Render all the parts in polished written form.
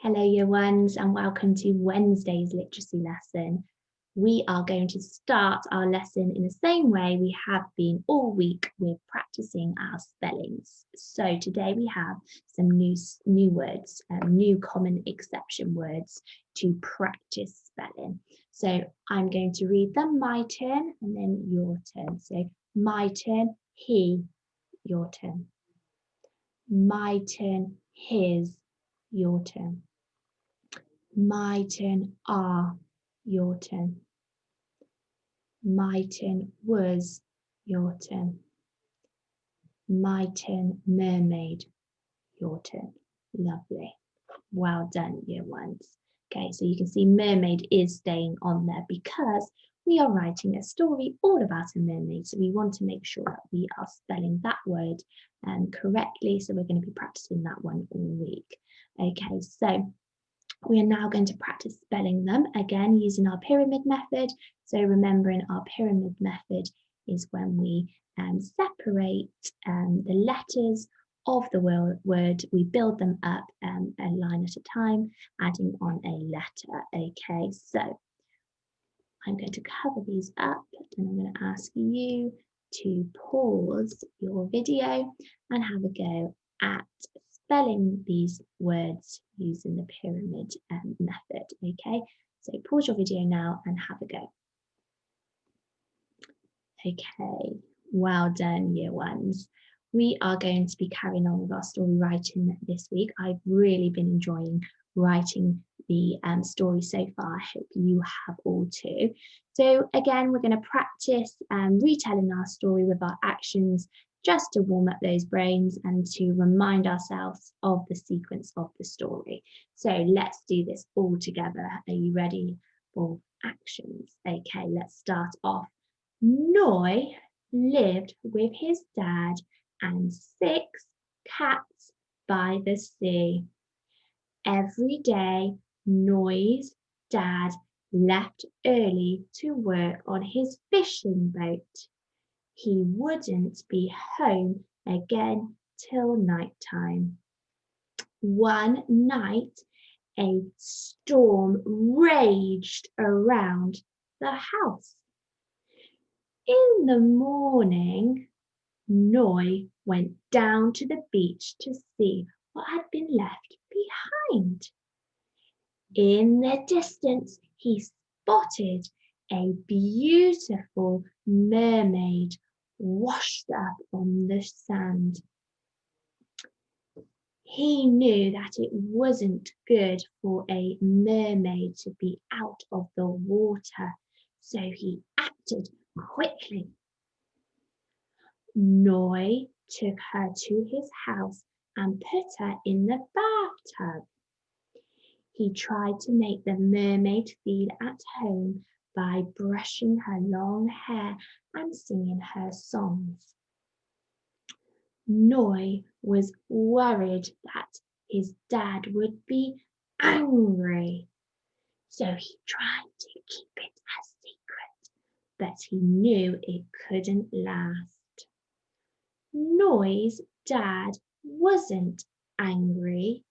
Hello, year ones, and welcome to Wednesday's literacy lesson. We are going to start our lesson in the same way we have been all week with practicing our spellings. So today we have some new words, new common exception words to practice spelling. So I'm going to read them, my turn, and then your turn. So my turn, he, your turn. My turn, his, your turn. My turn, are, your turn. My turn, was, your turn. My turn, mermaid, your turn. Lovely. Well done, year ones. Okay, so you can see mermaid is staying on there because we are writing a story all about a mermaid. So we want to make sure that we are spelling that word correctly. So we're going to be practicing that one all week. Okay, so we are now going to practice spelling them again using our pyramid method. So remembering our pyramid method is when we separate the letters of the word, we build them up a line at a time, adding on a letter. Okay, so I'm going to cover these up and I'm going to ask you to pause your video and have a go at spelling these words using the pyramid method. Okay, so pause your video now and have a go. Okay, well done, year ones. We are going to be carrying on with our story writing this week. I've really been enjoying writing the story so far. I hope you have all too. So again, we're going to practice retelling our story with our actions just to warm up those brains and to remind ourselves of the sequence of the story. So let's do this all together. Are you ready for actions? Okay, let's start off. Noi lived with his dad and 6 cats by the sea. Every day, Noi's dad left early to work on his fishing boat. He wouldn't be home again till nighttime. One night, a storm raged around the house. In the morning, Noi went down to the beach to see what had been left behind. In the distance, he spotted a beautiful mermaid washed up on the sand. He knew that it wasn't good for a mermaid to be out of the water, so he acted quickly. Noi took her to his house and put her in the bathtub. He tried to make the mermaid feel at home by brushing her long hair and singing her songs. Noi was worried that his dad would be angry, so he tried to keep it a secret, but he knew it couldn't last. Noi's dad wasn't angry.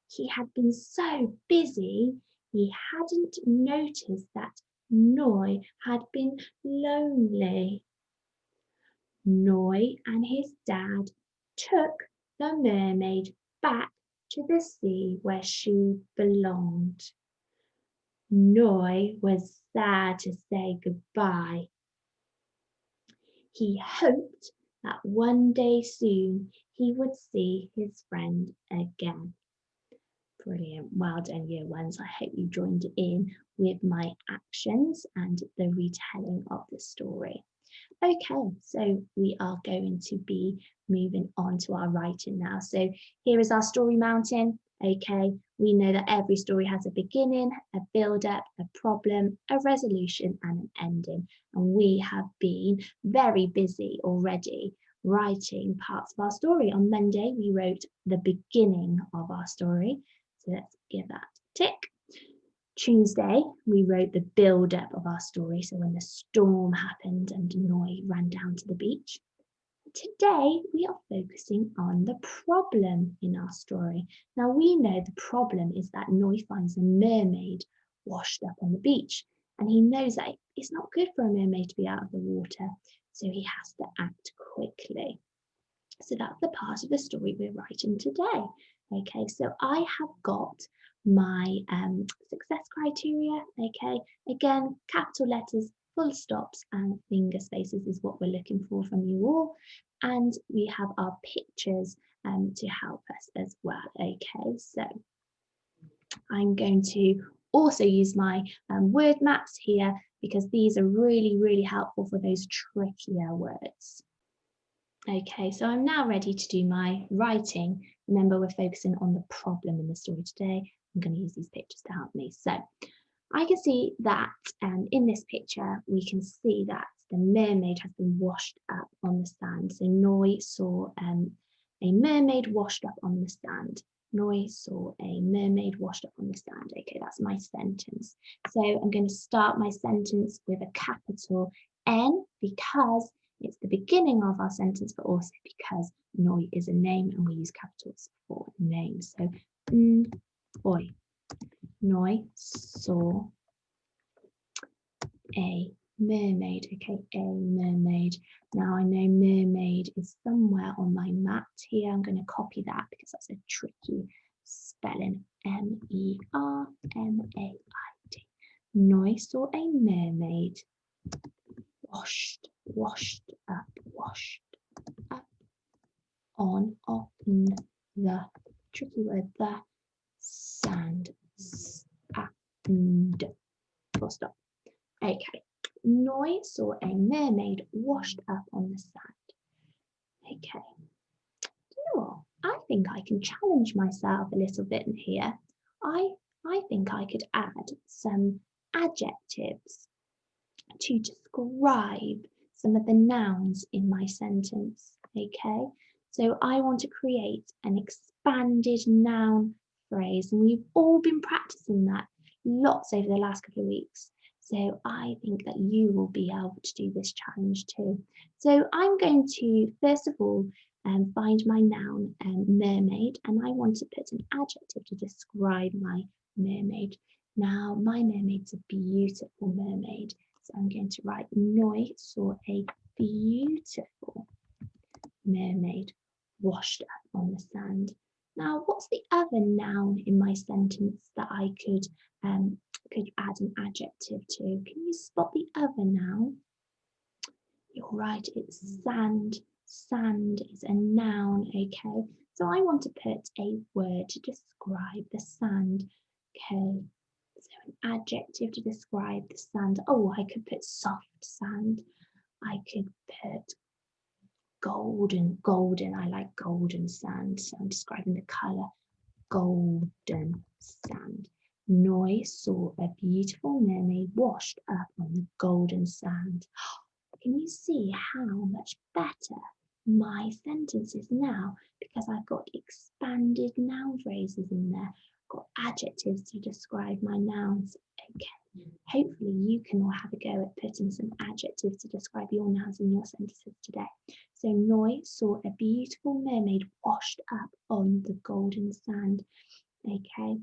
He had been so busy, he hadn't noticed that Noi had been lonely. Noi and his dad took the mermaid back to the sea where she belonged. Noi was sad to say goodbye. He hoped that one day soon he would see his friend again. Brilliant. Well done, year ones. I hope you joined in with my actions and the retelling of the story. Okay, so we are going to be moving on to our writing now. So here is our story mountain. Okay, we know that every story has a beginning, a build-up, a problem, a resolution, and an ending. And we have been very busy already writing parts of our story. On Monday, we wrote the beginning of our story. So let's give that a tick. Tuesday, we wrote the build-up of our story. So when the storm happened and Noi ran down to the beach. today we are focusing on the problem in our story. Now we know the problem is that Noi finds a mermaid washed up on the beach, and he knows that it's not good for a mermaid to be out of the water, so he has to act quickly. So that's the part of the story we're writing today. Okay, so I have got my success criteria. Okay, again, capital letters, full stops and finger spaces is what we're looking for from you all. And we have our pictures to help us as well. Okay, so I'm going to also use my word maps here because these are really, really helpful for those trickier words. Okay, so I'm now ready to do my writing. Remember, we're focusing on the problem in the story today. I'm going to use these pictures to help me. So I can see that in this picture, we can see that the mermaid has been washed up on the sand. So Noi saw a mermaid washed up on the sand. Noi saw a mermaid washed up on the sand. Okay, that's my sentence. So I'm going to start my sentence with a capital N because it's the beginning of our sentence, but also because Noi is a name and we use capitals for names. So, Oi. Noi saw a mermaid. Okay, a mermaid. Now I know mermaid is somewhere on my mat here. I'm going to copy that because that's a tricky spelling. M-E-R-M-A-I-D. Noi saw a mermaid. Washed up on the tricky word, the sand, and full stop. Okay, Noi saw a mermaid washed up on the sand. Okay, do you know what? I think I can challenge myself a little bit in here. I think I could add some adjectives to describe some of the nouns in my sentence, okay? So I want to create an expanded noun phrase, and we've all been practicing that lots over the last couple of weeks. So I think that you will be able to do this challenge too. So I'm going to, first of all, find my noun, mermaid, and I want to put an adjective to describe my mermaid. Now, my mermaid's a beautiful mermaid. So I'm going to write Noi saw a beautiful mermaid washed up on the sand. Now, what's the other noun in my sentence that I could add an adjective to? Can you spot the other noun? You're right, it's sand. Sand is a noun, okay? So I want to put a word to describe the sand, okay? So an adjective to describe the sand. Oh, I could put soft sand. I could put golden. I like golden sand. So I'm describing the colour. Golden sand. Noi saw a beautiful mermaid washed up on the golden sand. Can you see how much better my sentence is now because I've got expanded noun phrases in there, got adjectives to describe my nouns. Okay, hopefully you can all have a go at putting some adjectives to describe your nouns in your sentences today. So Noi saw a beautiful mermaid washed up on the golden sand. Okay,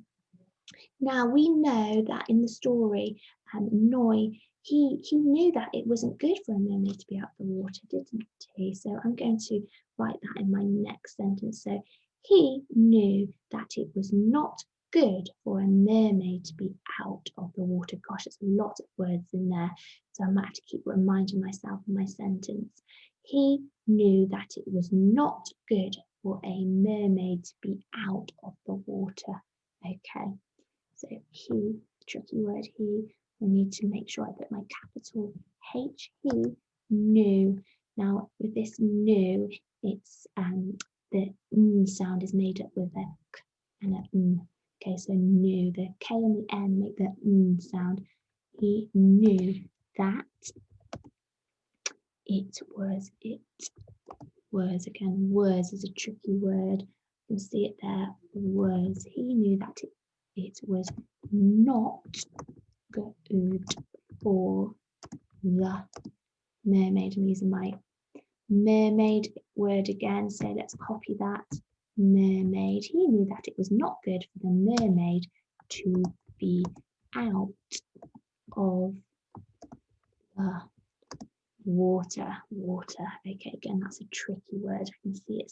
now we know that in the story, Noi, he knew that it wasn't good for a mermaid to be out of the water, didn't he? So I'm going to write that in my next sentence. So he knew that it was not good for a mermaid to be out of the water. Gosh, there's a lot of words in there, so I might have to keep reminding myself in my sentence. He knew that it was not good for a mermaid to be out of the water. Okay, so he, tricky word he, I need to make sure I put my capital H, he knew. Now with this knew, it's the n sound is made up with a k and a n. Okay, so knew, the K and the N make the n sound. He knew that it was, again, was is a tricky word. You can see it there, was. He knew that it was not good for the mermaid. I'm using my mermaid word again, so let's copy that. Mermaid. He knew that it was not good for the mermaid to be out of the water. Okay, again, that's a tricky word. I can see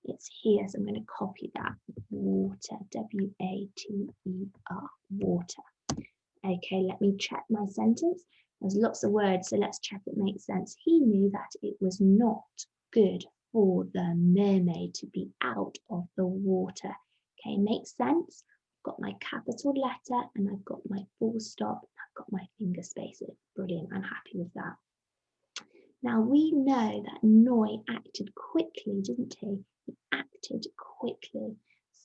it's here, so I'm going to copy that. Water, W-A-T-E-R, water. Okay, let me check my sentence. There's lots of words, so let's check it makes sense. He knew that it was not good for the mermaid to be out of the water. Okay, makes sense. I've got my capital letter and I've got my full stop. I've got my finger spaces. Brilliant, I'm happy with that. Now we know that Noi acted quickly, didn't he? He acted quickly.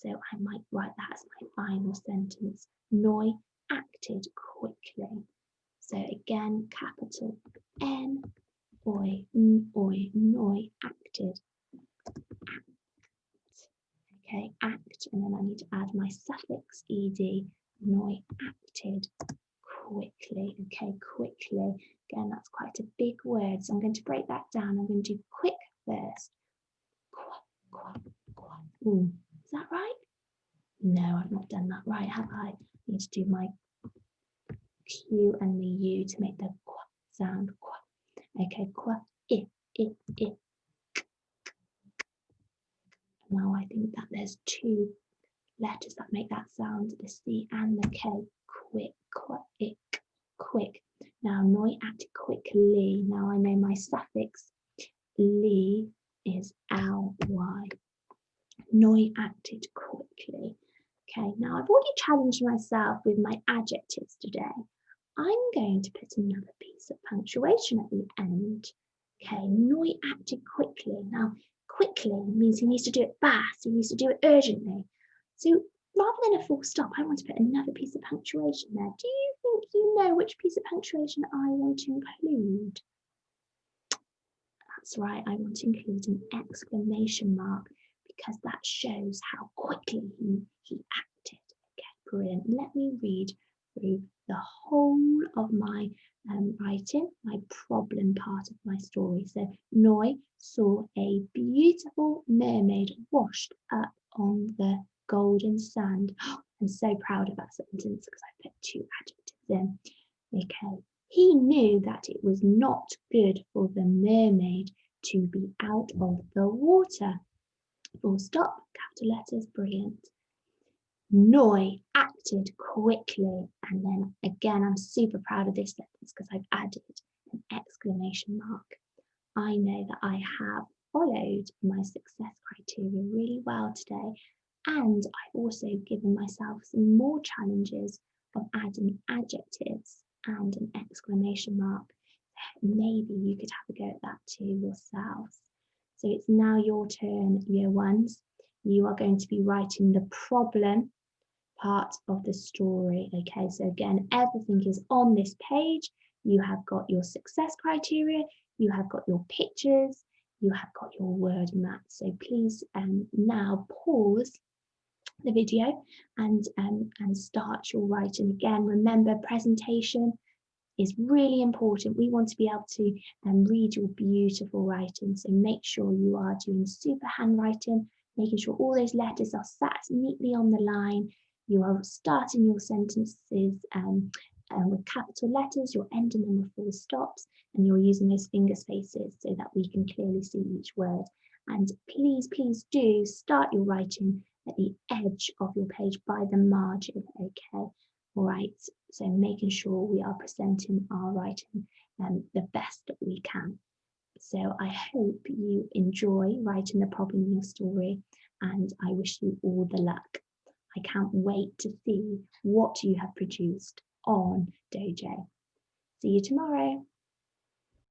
So I might write that as my final sentence. Noi acted quickly. So again, capital N, oi, Noi acted. Okay, act, and then I need to add my suffix ed. Noi acted quickly. Okay, quickly. Again, that's quite a big word, so I'm going to break that down. I'm going to do quick first. Ooh, is that right? No, I've not done that right, have I? I need to do my Q and the U to make the qu sound. Qu. Okay, qu, I. Now I think that there's two letters that make that sound, the C and the K. Quick, quick. Now, Noi acted quickly. Now I know my suffix li is ly. Noi acted quickly. Okay, now I've already challenged myself with my adjectives today. I'm going to put another piece of punctuation at the end. Okay, Noi acted quickly. Now, quickly means he needs to do it fast. He needs to do it urgently. So rather than a full stop, I want to put another piece of punctuation there. Do you think you know which piece of punctuation I want to include? That's right, I want to include an exclamation mark because that shows how quickly he acted. Okay, brilliant. Let me read through the whole of my writing, my problem part of my story. So, Noi saw a beautiful mermaid washed up on the golden sand. I'm so proud of that sentence because I put two adjectives in. Okay. He knew that it was not good for the mermaid to be out of the water. Full stop, capital letters, brilliant. Noi acted quickly, and then again, I'm super proud of this sentence because I've added an exclamation mark. I know that I have followed my success criteria really well today, and I've also given myself some more challenges of adding adjectives and an exclamation mark. Maybe you could have a go at that too yourselves. So it's now your turn, year ones. You are going to be writing the problem part of the story. Okay, so again, everything is on this page. You have got your success criteria, you have got your pictures, you have got your word map. So please now pause the video and start your writing. Again, remember, presentation is really important. We want to be able to read your beautiful writing. So make sure you are doing super handwriting, making sure all those letters are sat neatly on the line. You are starting your sentences with capital letters, you're ending them with full stops, and you're using those finger spaces so that we can clearly see each word. And please do start your writing at the edge of your page by the margin, okay? All right, so making sure we are presenting our writing the best that we can. So I hope you enjoy writing the problem in your story, and I wish you all the luck. I can't wait to see what you have produced on Dojo. See you tomorrow.